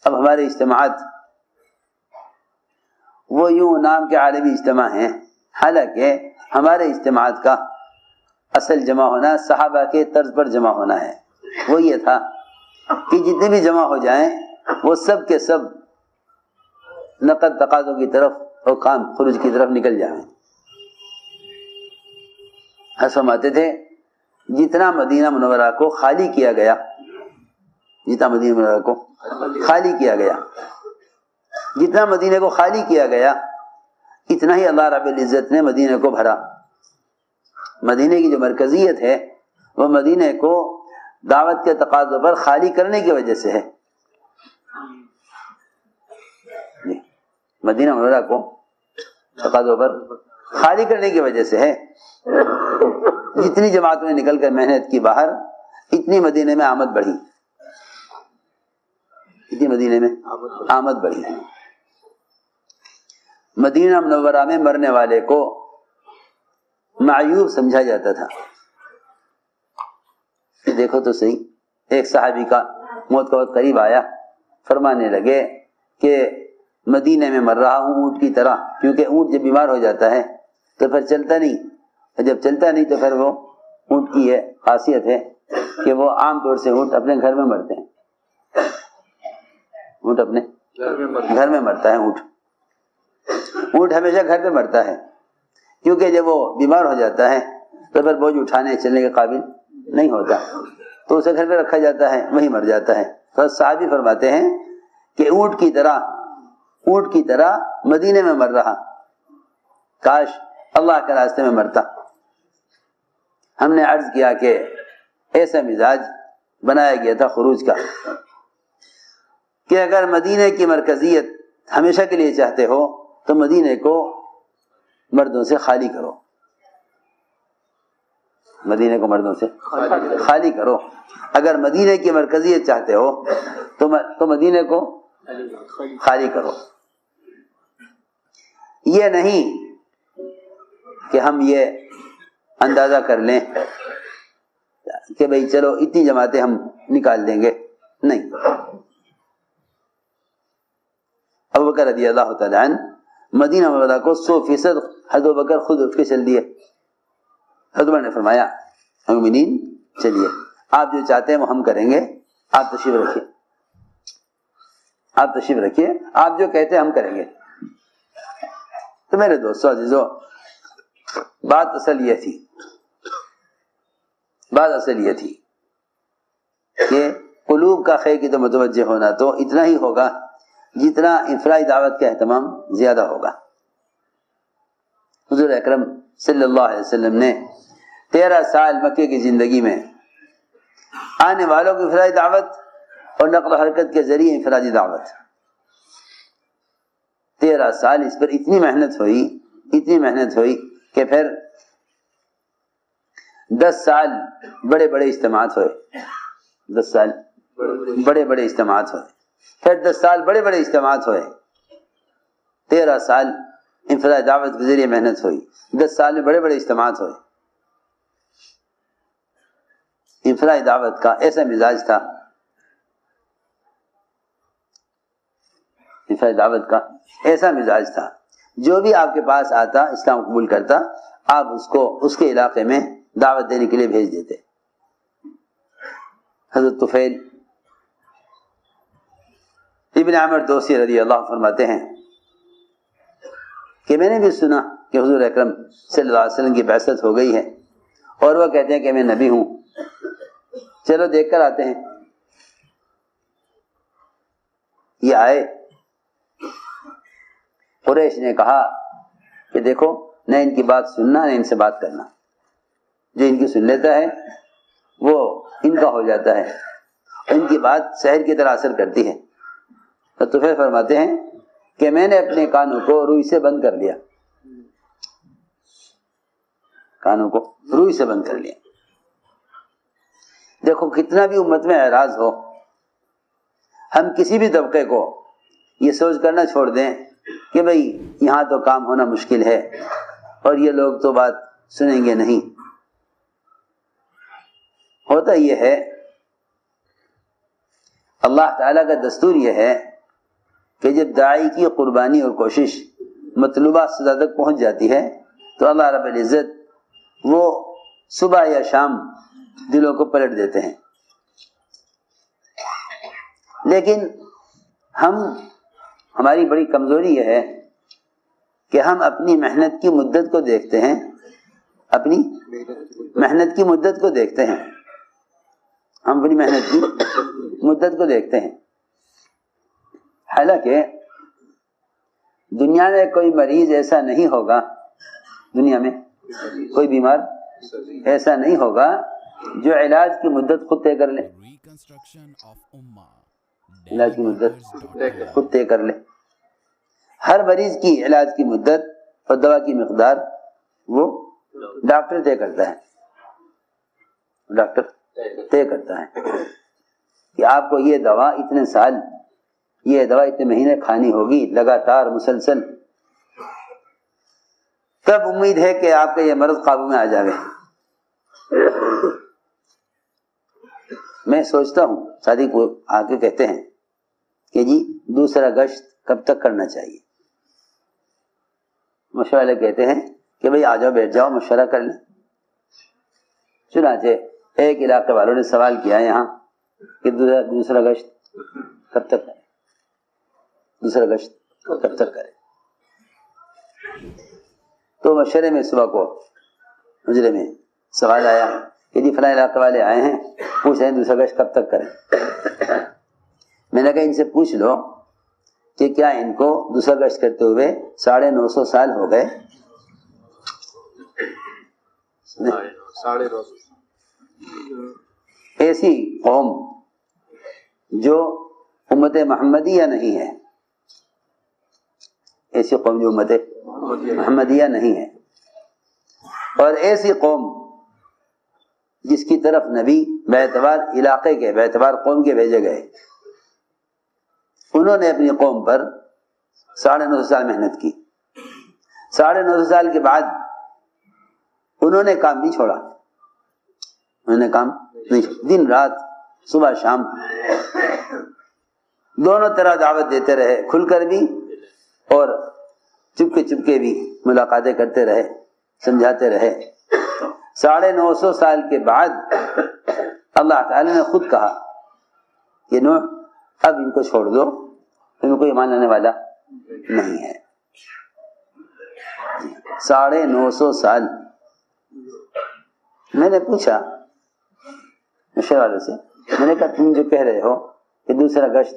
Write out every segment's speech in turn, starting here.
اب ہمارے اجتماعات وہ یوں نام کے عالمی اجتماع ہیں، حالانکہ ہمارے اجتماعات کا اصل جمع ہونا صحابہ کے طرز پر جمع ہونا ہے۔ وہ یہ تھا کہ جتنے بھی جمع ہو جائیں وہ سب کے سب نقد تقاضوں کی طرف اور کام خروج کی طرف نکل جائیں۔ فرماتے تھے جتنا مدینہ منورہ کو خالی کیا گیا، جتنا مدینہ منورہ کو خالی کیا گیا، جتنا مدینے کو خالی کیا گیا اتنا ہی اللہ رب العزت نے مدینے کو بھرا۔ مدینے کی جو مرکزیت ہے وہ مدینے کو دعوت کے تقاضوں پر خالی کرنے کی وجہ سے ہے۔ مدینہ منورہ کو تقاضوں پر خالی کرنے کی وجہ سے ہے۔ جتنی جماعتوں نے نکل کر محنت کی باہر، اتنی مدینے میں آمد بڑھی، اتنی مدینے میں آمد بڑھی۔ مدینہ منورہ میں مرنے والے کو معیوب سمجھا جاتا تھا۔ دیکھو تو صحیح، ایک صحابی کا موت کا وقت قریب آیا، فرمانے لگے کہ مدینے میں مر رہا ہوں اونٹ کی طرح، کیونکہ اونٹ جب بیمار ہو جاتا ہے تو پھر چلتا نہیں، اور جب چلتا نہیں تو پھر وہ اونٹ کی یہ خاصیت ہے کہ وہ عام طور سے اونٹ اپنے گھر میں مرتے ہیں، اونٹ اپنے گھر میں مرتا ہے۔ اونٹ ہمیشہ گھر میں مرتا ہے، کیونکہ جب وہ بیمار ہو جاتا ہے تو پھر بوجھ اٹھانے چلنے کے قابل نہیں ہوتا، تو اسے گھر میں رکھا جاتا ہے، وہیں مر جاتا ہے۔ تو صحابی فرماتے ہیں کہ اونٹ کی طرح مدینے میں مر رہا، کاش اللہ کے راستے میں مرتا۔ ہم نے عرض کیا کہ ایسا مزاج بنایا گیا تھا خروج کا کہ اگر مدینے کی مرکزیت ہمیشہ کے لیے چاہتے ہو تو مدینے کو مردوں سے خالی کرو، مدینے کو مردوں سے خالی کرو۔ اگر مدینے کی مرکزیت چاہتے ہو تو مدینے کو خالی کرو۔ یہ نہیں کہ ہم یہ اندازہ کر لیں کہ بھئی چلو اتنی جماعتیں ہم نکال دیں گے، نہیں۔ ابو بکر رضی اللہ تعالی عنہ مدینہ منورہ کو 100% حضرت ابوبکر خود اٹھ کے چل دیے۔ حضرت عمر نے فرمایا مومنین چلیے، آپ جو چاہتے ہیں وہ ہم کریں گے، آپ تشریف رکھیے، آپ تشریف رکھیے، آپ جو کہتے ہیں ہم کریں گے۔ تو میرے دوستو عزیزو، بات اصل یہ تھی کہ قلوب کا خیر کی تو متوجہ ہونا تو اتنا ہی ہوگا جتنا انفرادی دعوت کا اہتمام زیادہ ہوگا۔ حضور اکرم صلی اللہ علیہ وسلم نے 13 سال مکے کی زندگی میں آنے والوں کی انفرادی دعوت اور نقل و حرکت کے ذریعے انفرادی دعوت، 13 سال اس پر اتنی محنت ہوئی کہ پھر 10 سال بڑے بڑے اجتماعات ہوئے، 10 سال بڑے بڑے اجتماعات ہوئے، پھر 10 سال بڑے بڑے اجتماعات ہوئے، 13 سال انفرادی دعوت کے ذریعے محنت ہوئی، 10 سال میں بڑے بڑے اجتماعات ہوئے۔ انفرادی دعوت کا ایسا مزاج تھا، انفرادی دعوت کا ایسا مزاج تھا، جو بھی آپ کے پاس آتا اسلام قبول کرتا، آپ اس کو اس کے علاقے میں دعوت دینے کے لیے بھیج دیتے۔ حضرت طفیل ابن عامر دوسی رضی اللہ عنہ فرماتے ہیں کہ میں نے بھی سنا کہ حضور اکرم صلی اللہ علیہ وسلم کی بعثت ہو گئی ہے، اور وہ کہتے ہیں کہ میں نبی ہوں، چلو دیکھ کر آتے ہیں۔ یہ آئے، قریش نے کہا کہ دیکھو نہ ان کی بات سننا نہ ان سے بات کرنا، جو ان کی سن لیتا ہے وہ ان کا ہو جاتا ہے، ان کی بات شہر کی طرح اثر کرتی ہے۔ تو طفیل فرماتے ہیں کہ میں نے اپنے کانوں کو روئی سے بند کر لیا، کانوں کو روئی سے بند کر لیا۔ دیکھو کتنا بھی امت میں اعراض ہو، ہم کسی بھی طبقے کو یہ سوچ کر نہ چھوڑ دیں کہ بھئی یہاں تو کام ہونا مشکل ہے اور یہ لوگ تو بات سنیں گے نہیں۔ ہوتا یہ ہے، اللہ تعالیٰ کا دستور یہ ہے کہ جب داعی کی قربانی اور کوشش مطلوبہ سزا تک پہنچ جاتی ہے تو اللہ رب العزت وہ صبح یا شام دلوں کو پلٹ دیتے ہیں. لیکن ہماری بڑی کمزوری یہ ہے کہ ہم اپنی محنت کی مدت کو دیکھتے ہیں، اپنی محنت کی مدت کو دیکھتے ہیں، ہم اپنی محنت کی مدت کو دیکھتے ہیں. حالانکہ دنیا میں کوئی مریض ایسا نہیں ہوگا، دنیا میں کوئی بیمار ایسا نہیں ہوگا جو علاج کی مدت خود طے کر لے، علاج کی مدت خود طے کر لے. ہر مریض کی علاج کی مدت اور دوا کی مقدار وہ ڈاکٹر طے کرتا ہے، ڈاکٹر طے کرتا ہے کہ آپ کو یہ دوا اتنے سال، یہ دوا اتنے مہینے کھانی ہوگی لگاتار مسلسل، تب امید ہے کہ آپ کا یہ مرض قابو میں آ جائے. میں سوچتا ہوں ساتھی کو آ کے کہتے ہیں کہ جی دوسرا گشت کب تک کرنا چاہیے؟ مشورہ والے کہتے ہیں کہ بھئی آ جاؤ، بیٹھ جاؤ، مشورہ کر لیں. چنانچہ ایک علاقے والوں نے سوال کیا یہاں کہ دوسرا گشت کب تک کریں، دوسرا گشت کب تک کریں. تو مشورے میں صبح کو مجرے میں سوال آیا کہ جی فلاں علاقے والے آئے ہیں، پوچھ رہے ہیں دوسرا گشت کب تک کریں. میں نے کہا ان سے پوچھ لو کہ کیا ان کو دوسرا گشت کرتے ہوئے 950 سال ہو گئے؟ 950. ایسی قوم جو امت محمدیہ نہیں ہے، ایسی قوم جو امت محمدیہ نہیں ہے، اور ایسی قوم جس کی طرف نبی باعتبار علاقے کے، باعتبار قوم کے بھیجے گئے، انہوں نے اپنی قوم پر 950 سال محنت کی. 950 سال کے بعد انہوں نے کام نہیں چھوڑا، انہوں نے کام نہیں چھوڑا، دن رات صبح شام دونوں طرح دعوت دیتے رہے، کھل کر بھی اور چپکے بھی ملاقاتیں کرتے رہے، سمجھاتے رہے. 950 سال کے بعد اللہ تعالی نے خود کہا کہ نوح اب ان کو چھوڑ دو، ان کو ایمان لانے والا نہیں ہے. 950 سال. میں نے پوچھا مشورے والوں سے، میں نے کہا تم جو کہہ رہے ہو کہ دوسرا گشت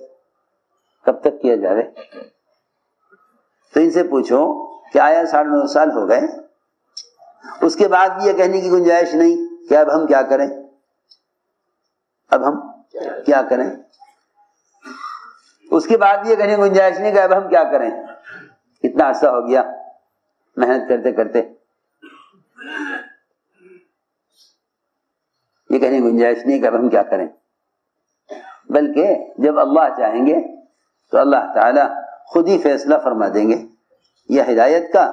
کب تک کیا جائے، تو ان سے پوچھو کہ آیا 950 سال ہو گئے، اس کے بعد بھی یہ کہنے کی گنجائش نہیں کہ اب ہم کیا کریں، اب ہم کیا کریں، اس کے بعد بھی یہ کہنے کی گنجائش نہیں کہ اب ہم کیا کریں، اتنا عرصہ ہو گیا محنت کرتے کرتے. یہ کہنے کی گنجائش نہیں کہ اب ہم کیا کریں، بلکہ جب اللہ چاہیں گے تو اللہ تعالی خود ہی فیصلہ فرما دیں گے، یا ہدایت کا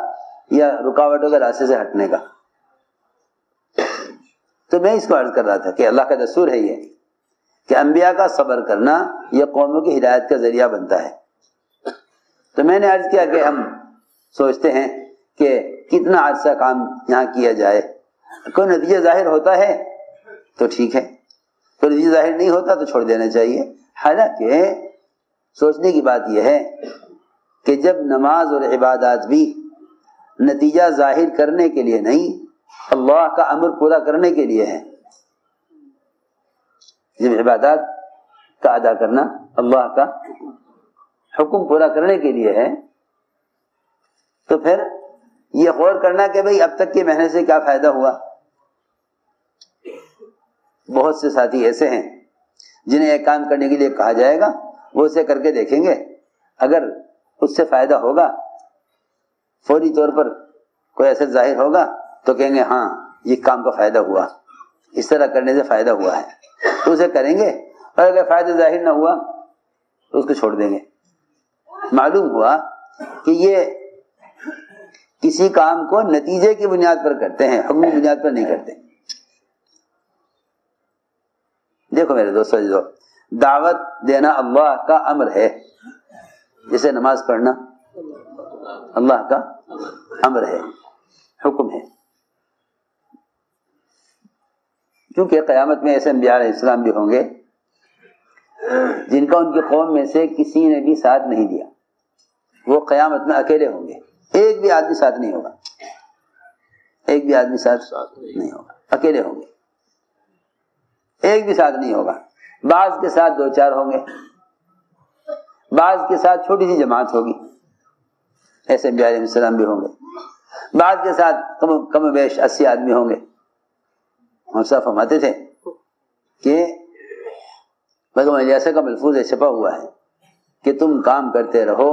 یا رکاوٹوں کے راستے سے ہٹنے کا. تو میں اس کو عرض کر رہا تھا کہ اللہ کا دستور ہے یہ کہ انبیاء کا صبر کرنا یہ قوموں کی ہدایت کا ذریعہ بنتا ہے. تو میں نے عرض کیا کہ ہم سوچتے ہیں کہ کتنا عرصہ کام یہاں کیا جائے، کوئی نتیجہ ظاہر ہوتا ہے تو ٹھیک ہے، کوئی نتیجہ ظاہر نہیں ہوتا تو چھوڑ دینا چاہیے. حالانکہ سوچنے کی بات یہ ہے کہ جب نماز اور عبادات بھی نتیجہ ظاہر کرنے کے لیے نہیں، اللہ کا امر پورا کرنے کے لیے ہے، جب عبادات کا ادا کرنا اللہ کا حکم پورا کرنے کے لیے ہے، تو پھر یہ غور کرنا کہ بھئی اب تک کی محنت سے کیا فائدہ ہوا. بہت سے ساتھی ایسے ہیں جنہیں ایک کام کرنے کے لیے کہا جائے گا، وہ اسے کر کے دیکھیں گے، اگر اس سے فائدہ ہوگا، فوری طور پر کوئی اثر ظاہر ہوگا تو کہیں گے ہاں یہ کام کا فائدہ ہوا، اس طرح کرنے سے فائدہ ہوا ہے، تو اسے کریں گے. اور اگر فائدہ ظاہر نہ ہوا تو اس کو چھوڑ دیں گے. معلوم ہوا کہ یہ کسی کام کو نتیجے کی بنیاد پر کرتے ہیں، حکم کی بنیاد پر نہیں کرتے. دیکھو میرے دوستو، دعوت دینا اللہ کا امر ہے، جیسے نماز پڑھنا اللہ کا امر ہے، حکم ہے. کیونکہ قیامت میں ایسے انبیاء علیہ السلام بھی ہوں گے جن کا ان کی قوم میں سے کسی نے بھی ساتھ نہیں دیا. وہ قیامت میں اکیلے ہوں گے، ایک بھی آدمی ساتھ نہیں ہوگا، ایک بھی آدمی ساتھ نہیں ہوگا، اکیلے ہوں گے، ایک بھی ساتھ نہیں ہوگا. بعض کے ساتھ 2-4 ہوں گے، بعض کے ساتھ چھوٹی سی جماعت ہوگی، ایسے انبیاء علیہ السلام بھی ہوں گے. بعض کے ساتھ کم و بیش 80 آدمی ہوں گے. ہم صاحب فرماتے تھے کہ پیغمبر الیاس کا ملفوظ چھپا ہوا ہے کہ تم کام کرتے رہو،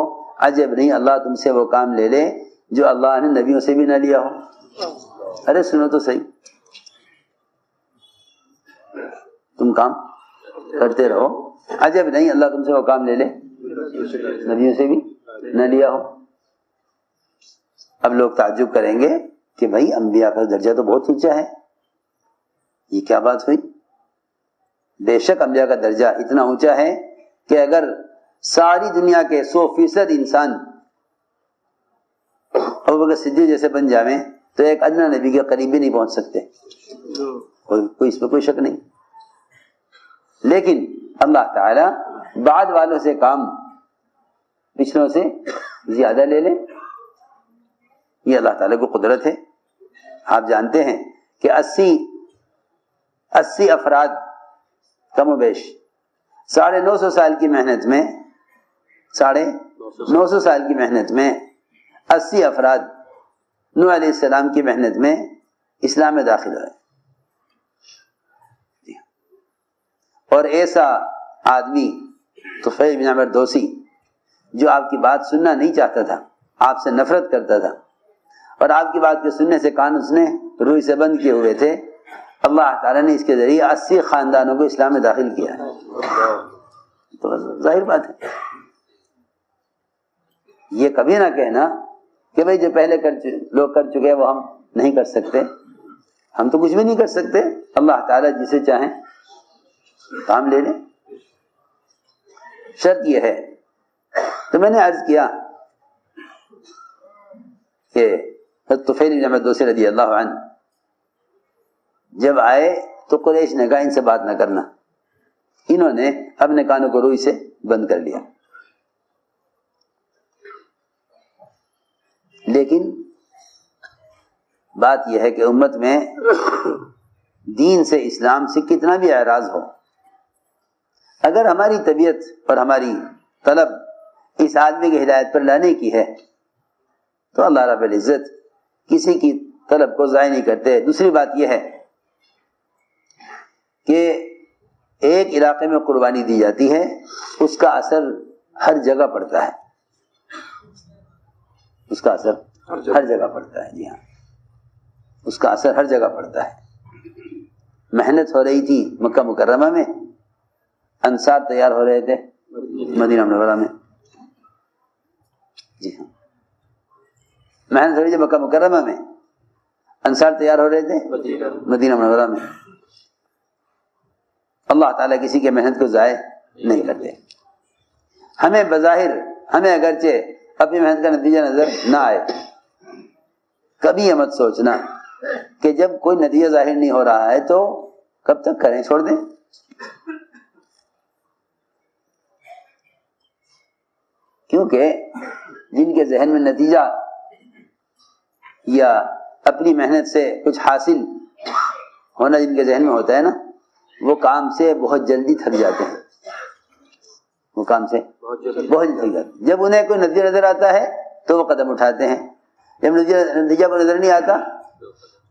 عجب نہیں اللہ تم سے وہ کام لے لے جو اللہ نے نبیوں سے بھی نہ لیا ہو. ارے سنو تو صحیح، تم کام کرتے رہو، عجب نہیں اللہ تم سے وہ کام لے لے نبیوں سے بھی نہ لیا ہو. اب لوگ تعجب کریں گے کہ بھائی انبیاء کا درجہ تو بہت اونچا ہے، یہ کیا بات ہوئی؟ بے شک انبیاء کا درجہ اتنا اونچا ہے کہ اگر ساری دنیا کے 100% انسان ابوبکر صدیق جیسے بن جاویں تو ایک ادنیٰ نبی کے قریب بھی نہیں پہنچ سکتے، کوئی اس پہ کوئی شک نہیں. لیکن اللہ تعالی بعد والوں سے کام پچھلوں سے زیادہ لے لے، یہ اللہ تعالیٰ کو قدرت ہے. آپ جانتے ہیں کہ 80 افراد کم و بیش 950 سال کی محنت میں 950 سال کی محنت میں 80 افراد نوح علیہ السلام کی محنت میں اسلام میں داخل ہوئے. اور ایسا آدمی طفیل بن عمرو دوسی جو آپ کی بات سننا نہیں چاہتا تھا، آپ سے نفرت کرتا تھا اور آپ کی بات کے سننے سے کان اس نے روئی سے بند کیے ہوئے تھے، اللہ تعالیٰ نے اس کے ذریعے 80 خاندانوں کو اسلام میں داخل کیا ہے. تو ظاہر بات ہے، یہ کبھی نہ کہنا کہ بھئی جو پہلے لوگ کر چکے ہیں وہ ہم نہیں کر سکتے. ہم تو کچھ بھی نہیں کر سکتے، اللہ تعالیٰ جسے چاہیں کام لے لیں. شرط یہ ہے. تو میں نے عرض کیا کہ طفیل بن عمرو دوسی رضی اللہ عنہ جب آئے تو قریش نے کہا ان سے بات نہ کرنا. انہوں نے اپنے کانوں کو روئی سے بند کر لیا. لیکن بات یہ ہے کہ امت میں دین سے اسلام سے کتنا بھی اعراض ہو، اگر ہماری طبیعت اور ہماری طلب اس آدمی کی ہدایت پر لانے کی ہے تو اللہ رب العزت کسی کی طلب کو ضائع نہیں کرتے. دوسری بات یہ ہے کہ ایک علاقے میں قربانی دی جاتی ہے، اس کا اثر ہر جگہ پڑتا ہے، اس کا اثر ہر جگہ پڑتا ہے. جی ہاں، اس کا اثر ہر جگہ پڑتا ہے. محنت ہو رہی تھی مکہ مکرمہ میں، انصار تیار ہو رہے تھے مدینہ منورہ میں. جی ہاں، محنت ہو رہی تھی مکہ مکرمہ میں، انصار تیار ہو رہے تھے مدینہ منورہ میں. اللہ تعالیٰ کسی کے محنت کو ضائع نہیں کرتے. ہمیں بظاہر ہمیں اگرچہ اپنی محنت کا نتیجہ نظر نہ آئے، کبھی یہ مت سوچنا کہ جب کوئی نتیجہ ظاہر نہیں ہو رہا ہے تو کب تک کریں، چھوڑ دیں. کیونکہ جن کے ذہن میں نتیجہ یا اپنی محنت سے کچھ حاصل ہونا جن کے ذہن میں ہوتا ہے نا، وہ کام سے بہت جلدی تھک جاتے ہیں. وہ کام سے بہت جلدی تھک جاتے ہیں. جب انہیں کوئی نتیجہ نظر آتا ہے تو وہ قدم اٹھاتے ہیں، جب نتیجہ کو نظر نہیں آتا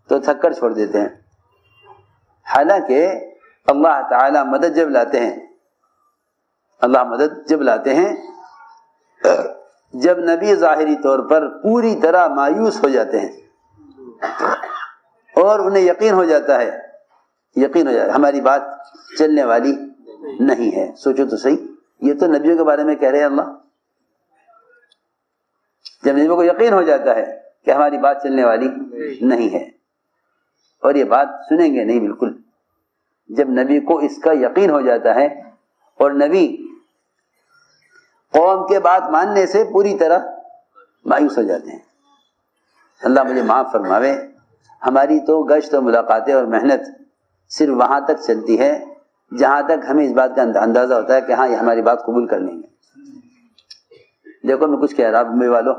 تو تھک کر چھوڑ دیتے ہیں. حالانکہ اللہ تعالی مدد جب لاتے ہیں، اللہ مدد جب لاتے ہیں جب نبی ظاہری طور پر پوری طرح مایوس ہو جاتے ہیں اور انہیں یقین ہو جاتا ہے ہماری بات چلنے والی نہیں ہے. سوچو تو صحیح، یہ تو نبیوں کے بارے میں کہہ رہے ہیں اللہ. جب نبیوں کو یقین ہو جاتا ہے کہ ہماری بات چلنے والی نہیں ہے، اور یہ بات سنیں گے نہیں بالکل، جب نبی کو اس کا یقین ہو جاتا ہے اور نبی قوم کے بات ماننے سے پوری طرح مایوس ہو جاتے ہیں۔ اللہ مجھے معاف فرماوے، ہماری تو گشت و ملاقاتیں اور محنت صرف وہاں تک چلتی ہے جہاں تک ہمیں اس بات کا اندازہ ہوتا ہے کہ ہاں یہ ہماری بات قبول کر لیں گے۔ دیکھو میں کچھ کہہ رہا بمبئی والوں،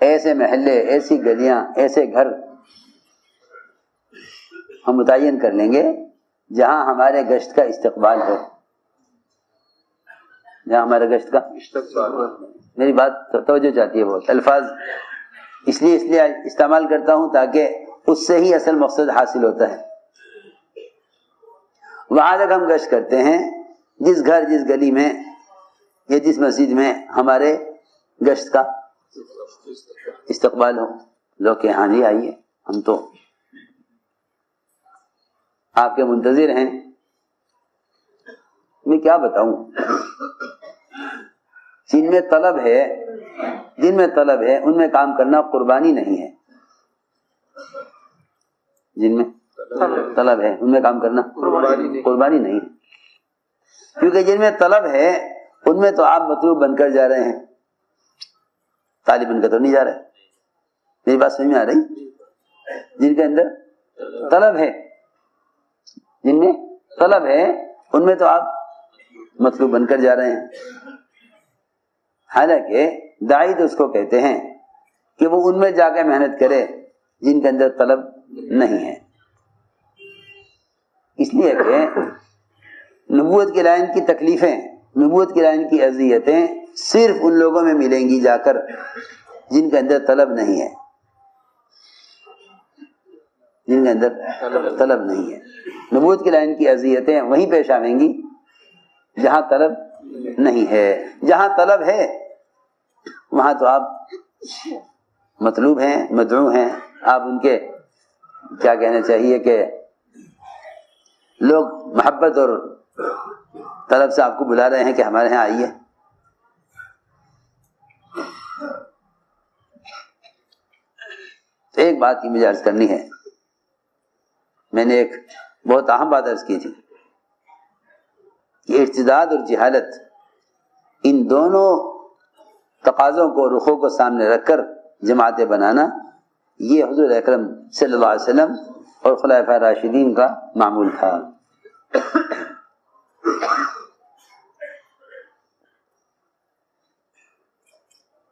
ایسے محلے، ایسی گلیاں، ایسے گھر ہم متعین کر لیں گے جہاں ہمارے گشت کا استقبال ہو، جہاں ہمارے گشت کا استقبال ہو۔ میری بات توجہ چاہتی ہے، بہت الفاظ اس لیے استعمال کرتا ہوں تاکہ اس سے ہی اصل مقصد حاصل ہوتا ہے۔ وہاں تک ہم گشت کرتے ہیں جس گھر، جس گلی میں یا جس مسجد میں ہمارے گشت کا استقبال ہو، لوگ کہ ہاں جی آئیے، ہم تو آپ کے منتظر ہیں۔ میں کیا بتاؤں، جن میں طلب ہے ان میں کام کرنا قربانی نہیں ہے، جن میں طلب ہے ان میں کام کرنا قربانی نہیں ہے، کیونکہ جن میں طلب ہے ان میں تو آپ مطلوب بن کر جا رہے ہیں، طالب بن کر تو نہیں جا رہے۔ میری بات سمجھ میں آ رہی؟ جن کے اندر طلب ہے، جن میں طلب ہے ان میں تو آپ مطلوب بن کر جا رہے ہیں۔ حالانکہ داعی تو اس کو کہتے ہیں کہ وہ ان میں جا کے محنت کرے جن کے اندر طلب نہیں ہے، اس لیے کہ نبوت کی لائن کی تکلیفیں، نبوت کی لائن کی اذیتیں صرف ان لوگوں میں ملیں گی جا کر جن کے اندر طلب نہیں ہے، جن کے اندر طلب نہیں ہے۔ نبوت کی لائن کی اذیتیں وہیں پیش آئیں گی جہاں طلب نہیں ہے۔ جہاں طلب ہے وہاں تو آپ مطلوب ہیں، مدعو ہیں، آپ ان کے کیا کہنا چاہیے کہ لوگ محبت اور طلب سے آپ کو بلا رہے ہیں کہ ہمارے یہاں آئیے۔ ایک بات کی مجھے عرض کرنی ہے، میں نے ایک بہت اہم بات عرض کی تھی کہ ارتداد اور جہالت، ان دونوں تقاضوں کو، رخوں کو سامنے رکھ کر جماعتیں بنانا، یہ حضور اکرم صلی اللہ علیہ وسلم اور خلفائے راشدین کا معمول تھا۔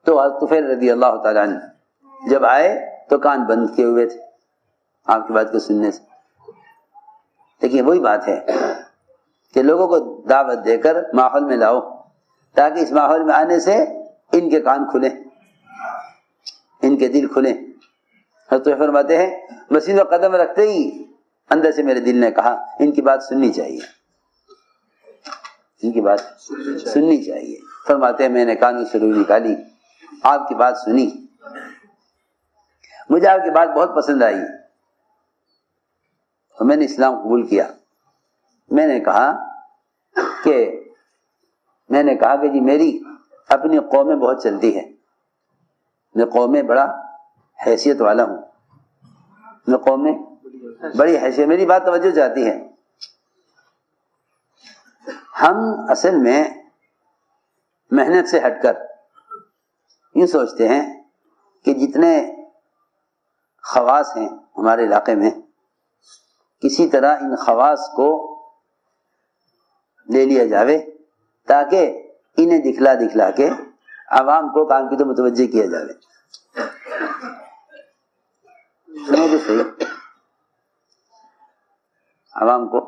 تو حضرت طفیل رضی اللہ تعالیٰ عنہ جب آئے تو کان بند کیے ہوئے تھے آپ کی بات کو سننے سے۔ لیکن وہی بات ہے کہ لوگوں کو دعوت دے کر ماحول میں لاؤ تاکہ اس ماحول میں آنے سے ان کے کان کھلیں، ان کے دل کھلیں۔ حضرت فرماتے ہیں مسجد میں قدم رکھتے ہی اندر سے میرے دل نے کہا ان کی بات سننی چاہیے، ان کی بات سننی چاہیے۔ فرماتے ہیں میں نے کانوں سے روئی نکالی، آپ کی بات سنی، مجھے آپ کی بات بہت پسند آئی اور میں نے اسلام قبول کیا۔ میں نے کہا کہ جی میری اپنی قوم میں بہت چلتی ہے، میں قوم میں بڑا حیثیت والا ہوں، میں قوم میں بڑی حیثیت، میری بات توجہ چاہتی ہے۔ ہم اصل میں محنت سے ہٹ کر یوں سوچتے ہیں کہ جتنے خواص ہیں ہمارے علاقے میں، کسی طرح ان خواص کو لے لیا جاوے تاکہ انہیں دکھلا دکھلا کے عوام کو کام کی تو متوجہ کیا جاوے۔ سنو تو صحیح، عوام کو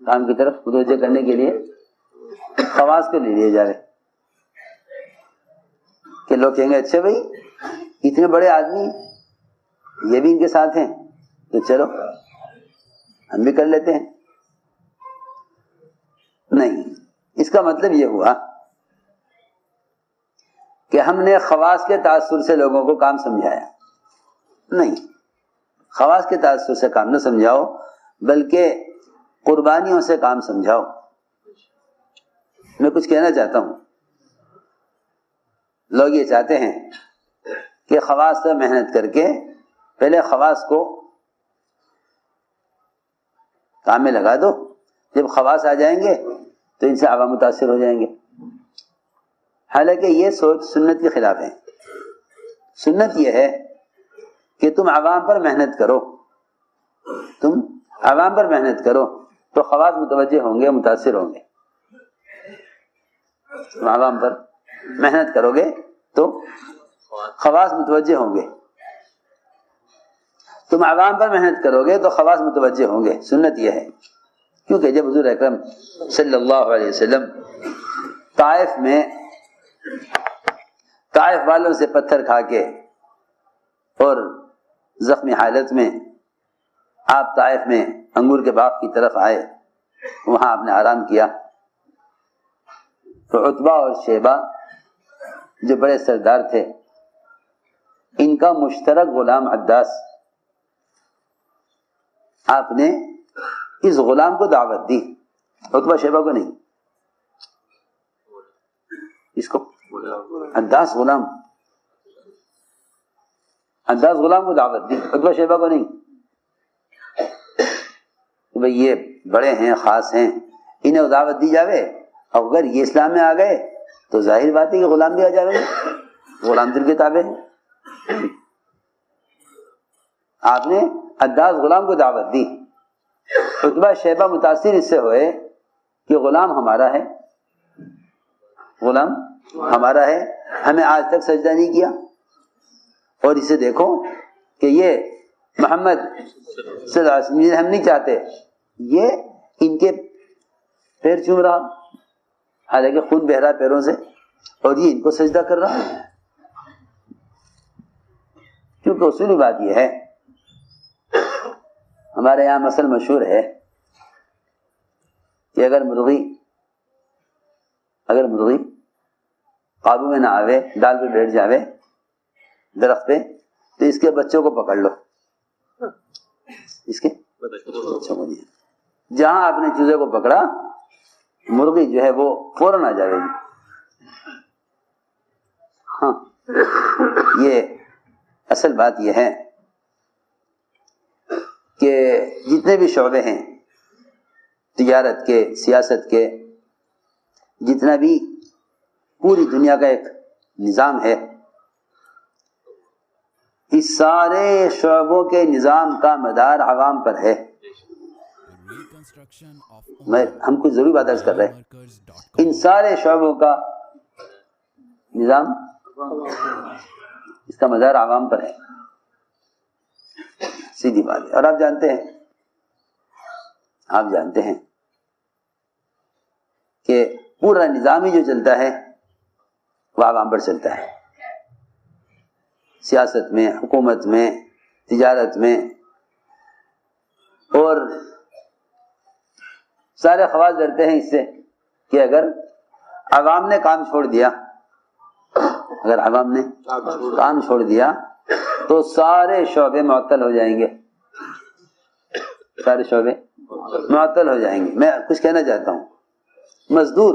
کام کی طرف متوجہ کرنے کے لیے خواص کو لے لیا جاوے کہ لوگ کہیں گے اچھا بھائی اتنے بڑے آدمی یہ بھی ان کے ساتھ ہیں تو چلو ہم بھی کر لیتے ہیں۔ نہیں، اس کا مطلب یہ ہوا کہ ہم نے خواص کے تاثر سے لوگوں کو کام سمجھایا، نہیں، خواص کے تاثر سے کام نہ سمجھاؤ بلکہ قربانیوں سے کام سمجھاؤ۔ میں کچھ کہنا چاہتا ہوں، لوگ یہ چاہتے ہیں کہ خواص سے محنت کر کے پہلے خواص کو کام میں لگا دو، جب خواص آ جائیں گے تو ان سے عوام متاثر ہو جائیں گے۔ حالانکہ یہ سوچ سنت کے خلاف ہے. سنت یہ ہے کہ تم عوام پر محنت کرو، تم عوام پر محنت کرو تو خواص متوجہ ہوں گے، متاثر ہوں گے. تم عوام پر محنت کرو گے تو خواص متوجہ ہوں گے، تم عوام پر محنت کرو گے تو خواص متوجہ ہوں گے. سنت یہ ہے. کیونکہ جب حضور اکرم صلی اللہ علیہ وسلم طائف والوں سے پتھر کھا کے اور زخمی حالت میں آپ طائف میں انگور کے باغ کی طرف آئے، وہاں آپ نے آرام کیا. تو عتبہ اور شیبہ جو بڑے سردار تھے، ان کا مشترک غلام عداس، آپ نے اس غلام کو دعوت دی، عتبہ شیبہ کو نہیں. اس کو عداس غلام کو دعوت دی، عتبہ شیبہ کو نہیں. بھئی یہ بڑے ہیں، خاص ہیں، انہیں دعوت دی جاوے. اگر یہ اسلام میں آ گئے تو ظاہر بات ہے کہ غلام بھی آ جاوے، غلام دل کے تابع ہیں. آپ نے عداس غلام کو دعوت دی. عتبہ شیبہ متاثر اس سے ہوئے کہ غلام ہمارا ہے، غلام ہمارا ہے، ہمیں آج تک سجدہ نہیں کیا، اور اسے دیکھو کہ یہ محمد صلی اللہ علیہ وسلم ہم نہیں چاہتے، یہ ان کے پیر چوم رہا، حالانکہ خون بہ رہا پیروں سے، اور یہ ان کو سجدہ کر رہا ہے. کیونکہ اصولی بات یہ ہے، ہمارے یہاں مثل مشہور ہے کہ اگر مرغی قابو میں نہ آوے، ڈال پہ بیٹھ جاوے درخت پہ، تو اس کے بچوں کو پکڑ لو. اس کے بچوں کو نہیں، جہاں آپ نے چوزے کو پکڑا، مرغی جو ہے وہ فوراً آ جائے گی. ہاں، یہ اصل بات یہ ہے کہ جتنے بھی شعبے ہیں تجارت کے، سیاست کے، جتنا بھی پوری دنیا کا ایک نظام ہے، اس سارے شعبوں کے نظام کا مدار عوام پر ہے. ہم کچھ ضروری بات عرض کر رہے ہیں، ان سارے شعبوں کا نظام، اس کا مدار عوام پر ہے، سیدھی بات ہے. اور آپ جانتے ہیں کہ پورا نظام ہی جو چلتا ہے وہ عوام پر چلتا ہے. سیاست میں، حکومت میں، تجارت میں، اور سارے خواص ڈرتے ہیں اس سے کہ اگر عوام نے کام چھوڑ دیا تو سارے شعبے معطل ہو جائیں گے، سارے شعبے معطل ہو جائیں گے. میں کچھ کہنا چاہتا ہوں، مزدور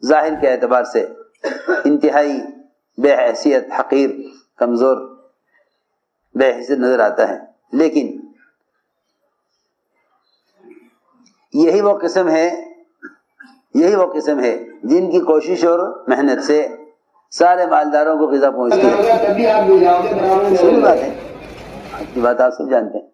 ظاہر کے اعتبار سے انتہائی بے حیثیت، حقیر، کمزور، بے حیثیت نظر آتا ہے، لیکن یہی وہ قسم ہے جن کی کوشش اور محنت سے سارے مالداروں کو غذا پہنچتی ہے. صحیح بات ہے، آپ کی بات آپ سب جانتے ہیں.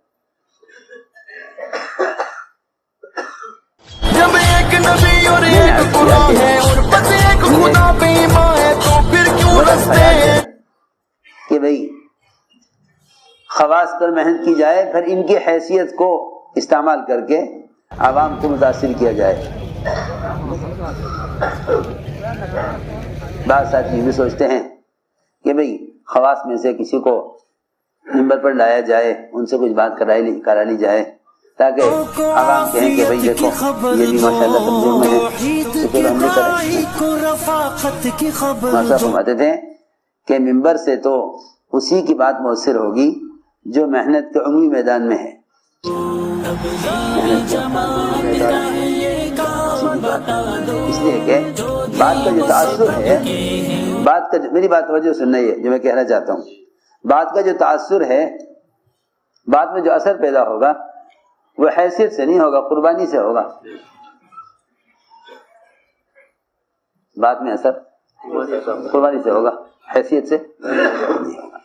جب ایک نبی اور ایک قرآن ہے اور بس ایک خدا پہ ایمان ہے تو پھر کیوں رستے ہیں کہ بھئی خواص پر محنت کی جائے، پھر ان کی حیثیت کو استعمال کر کے عوام کو متاثر کیا جائے. بعض ساتھی بھی سوچتے ہیں کہ بھئی خواص میں سے کسی کو منبر پر لایا جائے، ان سے کچھ بات کرا لی جائے تاکہ عوام کہیں کہ بھئی دیکھو یہ بھی ماشاءاللہ کمزور میں ہے، تو پھر ہم نے کریں. فرماتے تھے کہ منبر سے تو اسی کی بات مؤثر ہوگی جو محنت کے عمومی میدان میں ہے. اس لیے کہ بات کا جو تاثر ہے، میری بات توجہ سننا ہے جو میں کہنا چاہتا ہوں، بات کا جو تاثر ہے، بات میں جو اثر پیدا ہوگا وہ حیثیت سے نہیں ہوگا، قربانی سے ہوگا. بعد میں اثر قربانی سے ہوگا، حیثیت سے نہیں ہوگا۔